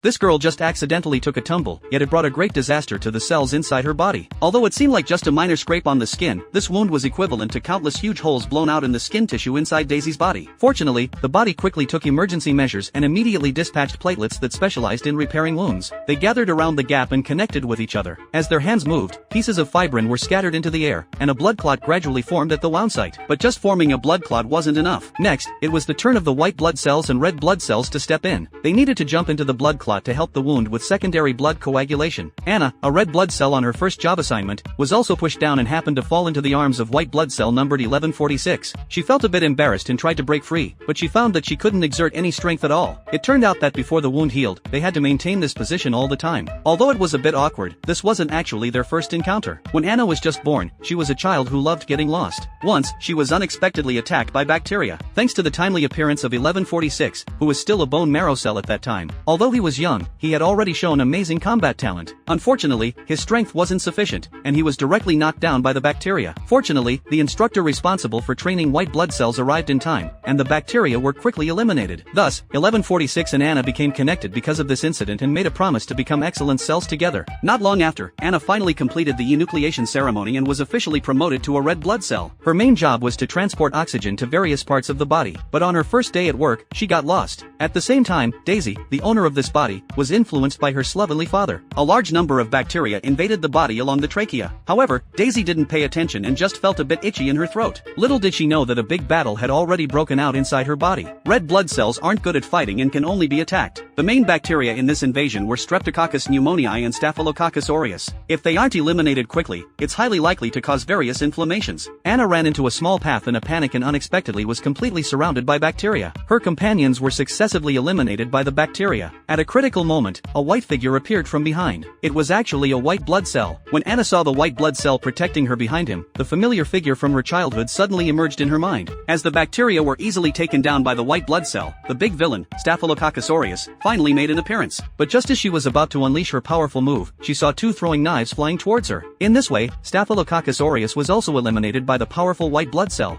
This girl just accidentally took a tumble, yet it brought a great disaster to the cells inside her body. Although it seemed like just a minor scrape on the skin, this wound was equivalent to countless huge holes blown out in the skin tissue inside Daisy's body. Fortunately, the body quickly took emergency measures and immediately dispatched platelets that specialized in repairing wounds. They gathered around the gap and connected with each other. As their hands moved, pieces of fibrin were scattered into the air, and a blood clot gradually formed at the wound site. But just forming a blood clot wasn't enough. Next, it was the turn of the white blood cells and red blood cells to step in. They needed to jump into the blood clot to help the wound with secondary blood coagulation. Anna, a red blood cell on her first job assignment, was also pushed down and happened to fall into the arms of white blood cell numbered 1146. She felt a bit embarrassed and tried to break free, but she found that she couldn't exert any strength at all. It turned out that before the wound healed, they had to maintain this position all the time. Although it was a bit awkward, this wasn't actually their first encounter. When Anna was just born, she was a child who loved getting lost. Once, she was unexpectedly attacked by bacteria. Thanks to the timely appearance of 1146, who was still a bone marrow cell at that time. Although he was young, he had already shown amazing combat talent. Unfortunately, his strength wasn't sufficient, and he was directly knocked down by the bacteria. Fortunately, the instructor responsible for training white blood cells arrived in time, and the bacteria were quickly eliminated. Thus, 1146 and Anna became connected because of this incident and made a promise to become excellent cells together. Not long after, Anna finally completed the enucleation ceremony and was officially promoted to a red blood cell. Her main job was to transport oxygen to various parts of the body, but on her first day at work, she got lost. At the same time, Daisy, the owner of this body, was influenced by her slovenly father. A large number of bacteria invaded the body along the trachea. However, Daisy didn't pay attention and just felt a bit itchy in her throat. Little did she know that a big battle had already broken out inside her body. Red blood cells aren't good at fighting and can only be attacked. The main bacteria in this invasion were Streptococcus pneumoniae and Staphylococcus aureus. If they aren't eliminated quickly, it's highly likely to cause various inflammations. Anna ran into a small path in a panic and unexpectedly was completely surrounded by bacteria. Her companions were successively eliminated by the bacteria. At a critical moment, a white figure appeared from behind. It was actually a white blood cell. When Anna saw the white blood cell protecting her behind him, the familiar figure from her childhood suddenly emerged in her mind. As the bacteria were easily taken down by the white blood cell, the big villain, Staphylococcus aureus, finally made an appearance. But just as she was about to unleash her powerful move, she saw two throwing knives flying towards her. In this way, Staphylococcus aureus was also eliminated by the powerful white blood cell.